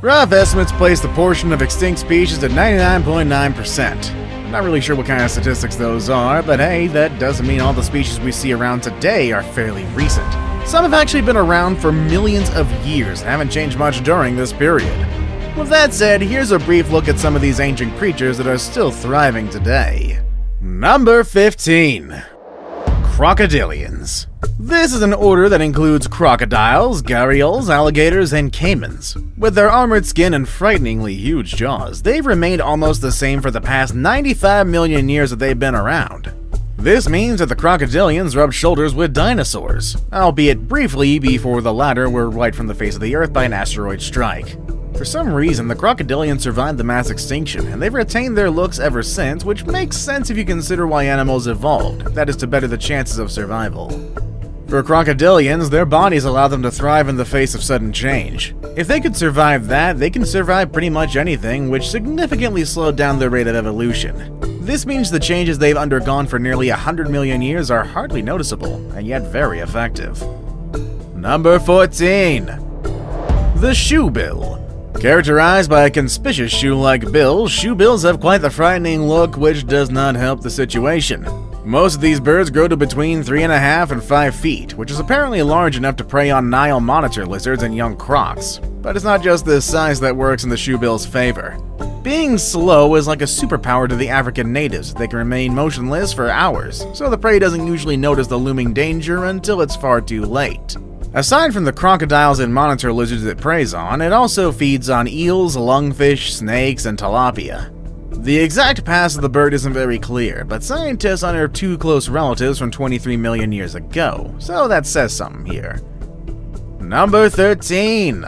Rough estimates place the portion of extinct species at 99.9%. Not really sure what kind of statistics those are, but hey, that doesn't mean all the species we see around today are fairly recent. Some have actually been around for millions of years and haven't changed much during this period. With that said, here's a brief look at some of these ancient creatures that are still thriving today. Number 15. Crocodilians. This is an order that includes crocodiles, gharials, alligators, and caimans. With their armored skin and frighteningly huge jaws, they've remained almost the same for the past 95 million years that they've been around. This means that the crocodilians rubbed shoulders with dinosaurs, albeit briefly before the latter were wiped from the face of the earth by an asteroid strike. For some reason, the crocodilians survived the mass extinction, and they've retained their looks ever since, which makes sense if you consider why animals evolved, that is to better the chances of survival. For crocodilians, their bodies allow them to thrive in the face of sudden change. If they could survive that, they can survive pretty much anything, which significantly slowed down their rate of evolution. This means the changes they've undergone for nearly 100 million years are hardly noticeable, and yet very effective. Number 14. The shoebill. Characterized by a conspicuous shoe-like bill, shoebills have quite the frightening look, which does not help the situation. Most of these birds grow to between 3.5 and 5 feet, which is apparently large enough to prey on Nile monitor lizards and young crocs. But it's not just this size that works in the shoebill's favor. Being slow is like a superpower to the African natives. They can remain motionless for hours, so the prey doesn't usually notice the looming danger until it's far too late. Aside from the crocodiles and monitor lizards it preys on, it also feeds on eels, lungfish, snakes, and tilapia. The exact past of the bird isn't very clear, but scientists unearthed two close relatives from 23 million years ago, so that says something here. Number 13.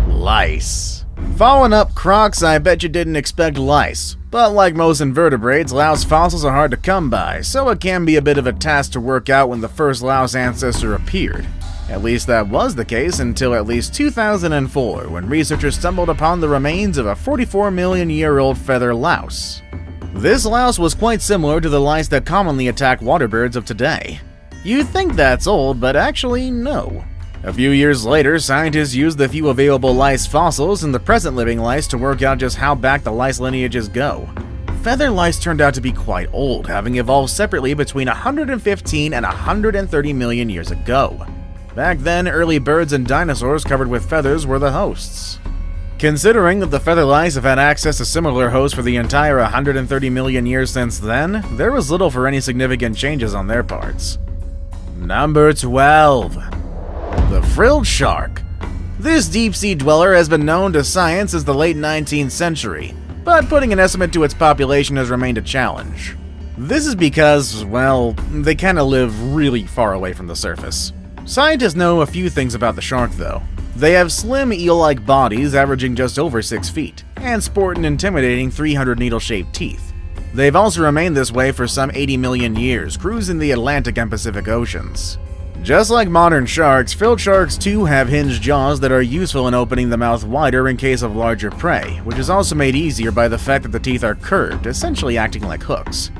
Lice. Following up crocs, I bet you didn't expect lice. But like most invertebrates, louse fossils are hard to come by, so it can be a bit of a task to work out when the first louse ancestor appeared. At least that was the case until at least 2004, when researchers stumbled upon the remains of a 44-million-year-old feather louse. This louse was quite similar to the lice that commonly attack water birds of today. You'd think that's old, but actually no. A few years later, scientists used the few available lice fossils and the present living lice to work out just how back the lice lineages go. Feather lice turned out to be quite old, having evolved separately between 115 and 130 million years ago. Back then, early birds and dinosaurs covered with feathers were the hosts. Considering that the feather lice have had access to similar hosts for the entire 130 million years since then, there was little for any significant changes on their parts. Number 12. The frilled shark. This deep-sea dweller has been known to science since the late 19th century, but putting an estimate to its population has remained a challenge. This is because, well, they kinda live really far away from the surface. Scientists know a few things about the shark, though. They have slim eel-like bodies averaging just over 6 feet, and sport an intimidating 300 needle-shaped teeth. They've also remained this way for some 80 million years, cruising the Atlantic and Pacific Oceans. Just like modern sharks, frilled sharks too have hinged jaws that are useful in opening the mouth wider in case of larger prey, which is also made easier by the fact that the teeth are curved, essentially acting like hooks.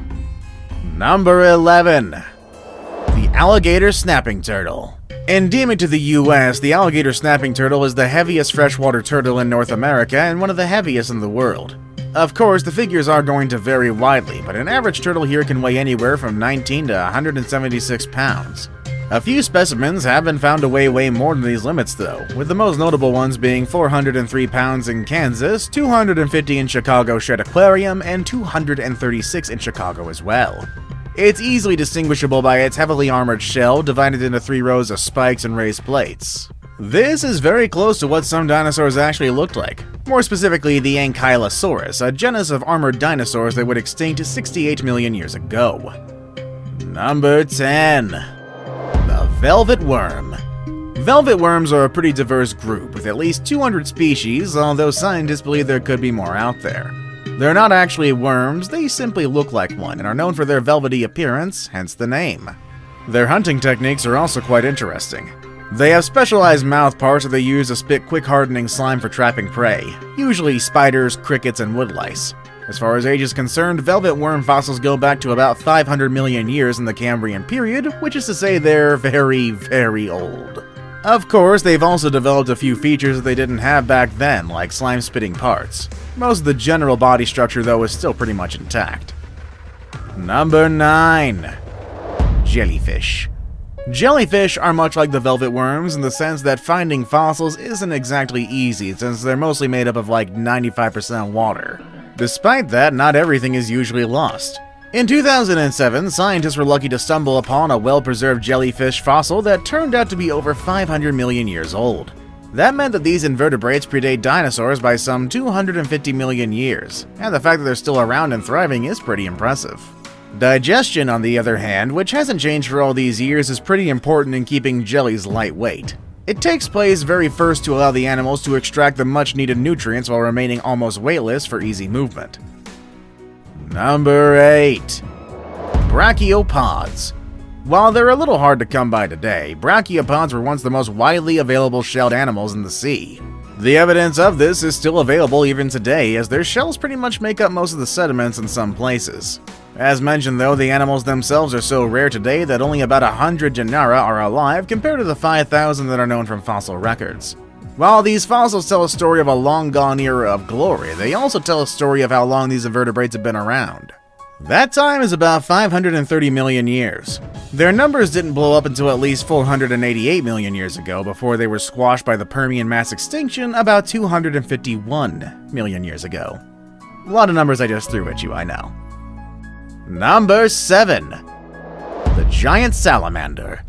Number 11. The alligator snapping turtle. Endemic to the US, the alligator snapping turtle is the heaviest freshwater turtle in North America and one of the heaviest in the world. Of course, the figures are going to vary widely, but an average turtle here can weigh anywhere from 19 to 176 pounds. A few specimens have been found to weigh way more than these limits though, with the most notable ones being 403 pounds in Kansas, 250 in Chicago Shedd Aquarium, and 236 in Chicago as well. It's easily distinguishable by its heavily armored shell, divided into 3 rows of spikes and raised plates. This is very close to what some dinosaurs actually looked like. More specifically, the Ankylosaurus, a genus of armored dinosaurs that would extinct 68 million years ago. Number 10. The velvet worm. Velvet worms are a pretty diverse group, with at least 200 species, although scientists believe there could be more out there. They're not actually worms, they simply look like one and are known for their velvety appearance, hence the name. Their hunting techniques are also quite interesting. They have specialized mouth parts that they use to spit quick hardening slime for trapping prey, usually spiders, crickets, and woodlice. As far as age is concerned, velvet worm fossils go back to about 500 million years in the Cambrian period, which is to say they're very, very old. Of course, they've also developed a few features that they didn't have back then, like slime-spitting parts. Most of the general body structure, though, is still pretty much intact. Number 9. Jellyfish. Jellyfish are much like the velvet worms in the sense that finding fossils isn't exactly easy, since they're mostly made up of like 95% water. Despite that, not everything is usually lost. In 2007, scientists were lucky to stumble upon a well-preserved jellyfish fossil that turned out to be over 500 million years old. That meant that these invertebrates predate dinosaurs by some 250 million years, and the fact that they're still around and thriving is pretty impressive. Digestion, on the other hand, which hasn't changed for all these years, is pretty important in keeping jellies lightweight. It takes place very first to allow the animals to extract the much-needed nutrients while remaining almost weightless for easy movement. Number 8. Brachiopods. While they're a little hard to come by today, brachiopods were once the most widely available shelled animals in the sea. The evidence of this is still available even today, as their shells pretty much make up most of the sediments in some places. As mentioned though, the animals themselves are so rare today that only about 100 genera are alive compared to the 5,000 that are known from fossil records. While these fossils tell a story of a long-gone era of glory, they also tell a story of how long these invertebrates have been around. That time is about 530 million years. Their numbers didn't blow up until at least 488 million years ago, before they were squashed by the Permian mass extinction about 251 million years ago. A lot of numbers I just threw at you, I know. Number 7. The giant salamander.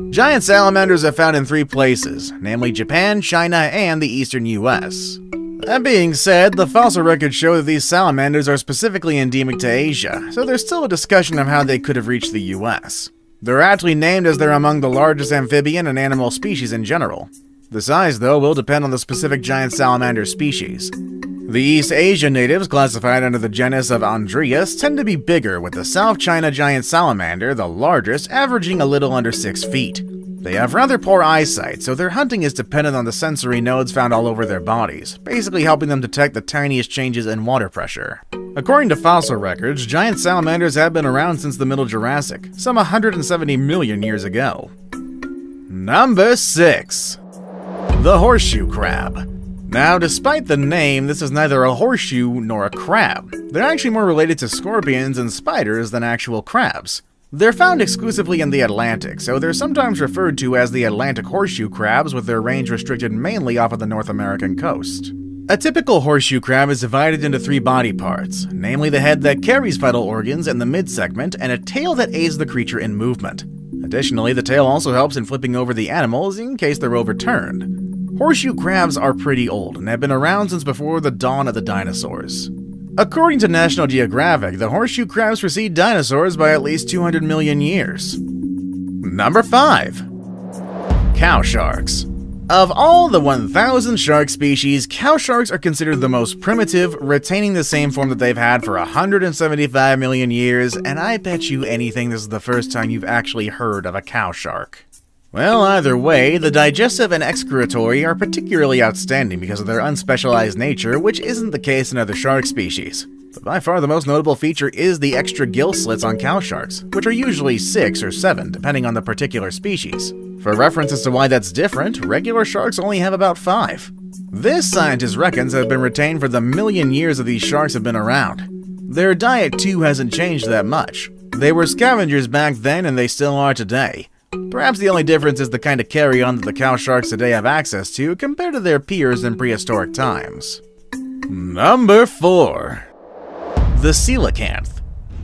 Giant salamanders are found in 3 places, namely Japan, China, and the eastern US. That being said, the fossil records show that these salamanders are specifically endemic to Asia, so there's still a discussion of how they could have reached the US. They're actually named as they're among the largest amphibian and animal species in general. The size, though, will depend on the specific giant salamander species. The East Asia natives, classified under the genus of Andreas, tend to be bigger, with the South China giant salamander, the largest, averaging a little under 6 feet. They have rather poor eyesight, so their hunting is dependent on the sensory nodes found all over their bodies, basically helping them detect the tiniest changes in water pressure. According to fossil records, giant salamanders have been around since the Middle Jurassic, some 170 million years ago. Number 6. The horseshoe crab. Now, despite the name, this is neither a horseshoe nor a crab. They're actually more related to scorpions and spiders than actual crabs. They're found exclusively in the Atlantic, so they're sometimes referred to as the Atlantic horseshoe crabs, with their range restricted mainly off of the North American coast. A typical horseshoe crab is divided into 3 body parts, namely the head that carries vital organs and the midsegment, and a tail that aids the creature in movement. Additionally, the tail also helps in flipping over the animals in case they're overturned. Horseshoe crabs are pretty old and have been around since before the dawn of the dinosaurs. According to National Geographic, the horseshoe crabs precede dinosaurs by at least 200 million years. Number 5. Cow sharks. Of all the 1,000 shark species, cow sharks are considered the most primitive, retaining the same form that they've had for 175 million years, and I bet you anything this is the first time you've actually heard of a cow shark. Well, either way, the digestive and excretory are particularly outstanding because of their unspecialized nature, which isn't the case in other shark species. But by far the most notable feature is the extra gill slits on cow sharks, which are usually 6 or 7, depending on the particular species. For reference as to why that's different, regular sharks only have about 5. This, scientists reckon, have been retained for the million years that these sharks have been around. Their diet, too, hasn't changed that much. They were scavengers back then, and they still are today. Perhaps the only difference is the kind of carry-on that the cow sharks today have access to compared to their peers in prehistoric times. Number 4. The coelacanth.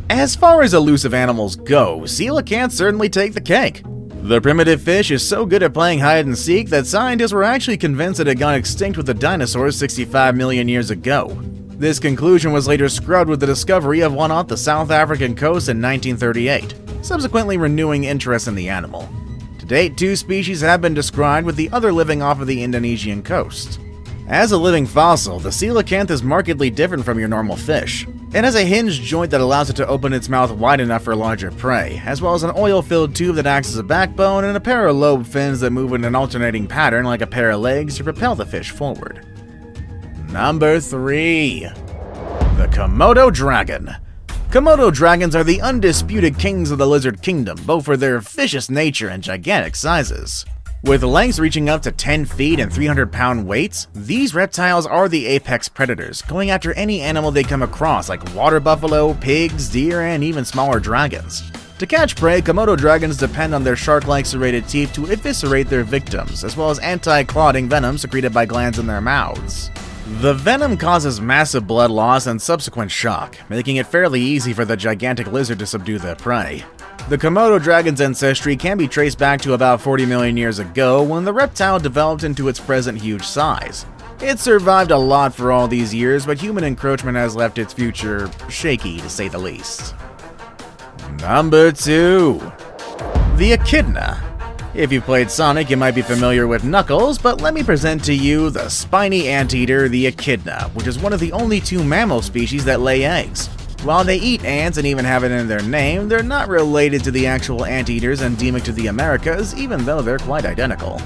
As far as elusive animals go, coelacanths certainly take the cake. The primitive fish is so good at playing hide-and-seek that scientists were actually convinced it had gone extinct with the dinosaurs 65 million years ago. This conclusion was later scrubbed with the discovery of one off the South African coast in 1938, subsequently renewing interest in the animal. To date, 2 species have been described, with the other living off of the Indonesian coast. As a living fossil, the coelacanth is markedly different from your normal fish. It has a hinged joint that allows it to open its mouth wide enough for larger prey, as well as an oil-filled tube that acts as a backbone and a pair of lobe fins that move in an alternating pattern like a pair of legs to propel the fish forward. Number 3. The Komodo dragon. Komodo dragons are the undisputed kings of the lizard kingdom, both for their vicious nature and gigantic sizes. With lengths reaching up to 10 feet and 300-pound weights, these reptiles are the apex predators, going after any animal they come across like water buffalo, pigs, deer, and even smaller dragons. To catch prey, Komodo dragons depend on their shark-like serrated teeth to eviscerate their victims, as well as anti-clotting venom secreted by glands in their mouths. The venom causes massive blood loss and subsequent shock, making it fairly easy for the gigantic lizard to subdue their prey. The Komodo dragon's ancestry can be traced back to about 40 million years ago when the reptile developed into its present huge size. It survived a lot for all these years, but human encroachment has left its future shaky, to say the least. Number 2. The Echidna. If you've played Sonic, you might be familiar with Knuckles, but let me present to you the spiny anteater, the Echidna, which is one of the only 2 mammal species that lay eggs. While they eat ants and even have it in their name, they're not related to the actual anteaters endemic to the Americas, even though they're quite identical.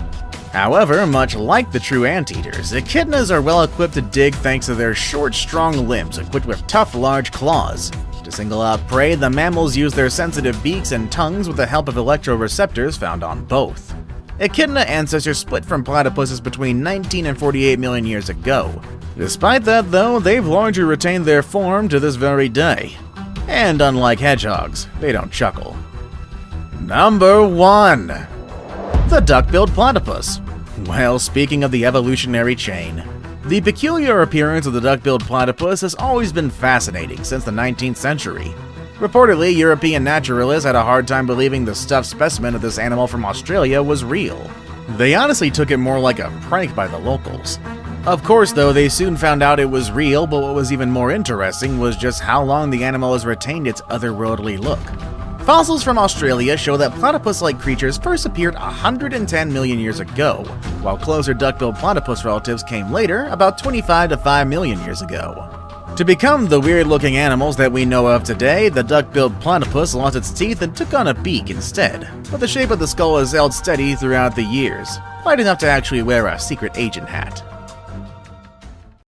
However, much like the true anteaters, echidnas are well equipped to dig thanks to their short, strong limbs equipped with tough, large claws. To single out prey, the mammals use their sensitive beaks and tongues with the help of electroreceptors found on both. Echidna ancestors split from platypuses between 19 and 48 million years ago. Despite that, though, they've largely retained their form to this very day. And unlike hedgehogs, they don't chuckle. Number 1. The duck-billed platypus. Well, speaking of the evolutionary chain, the peculiar appearance of the duck-billed platypus has always been fascinating since the 19th century. Reportedly, European naturalists had a hard time believing the stuffed specimen of this animal from Australia was real. They honestly took it more like a prank by the locals. Of course, though, they soon found out it was real, but what was even more interesting was just how long the animal has retained its otherworldly look. Fossils from Australia show that platypus-like creatures first appeared 110 million years ago, while closer duck-billed platypus relatives came later, about 25 to 5 million years ago. To become the weird-looking animals that we know of today, the duck-billed platypus lost its teeth and took on a beak instead, but the shape of the skull has held steady throughout the years, quite enough to actually wear a secret agent hat.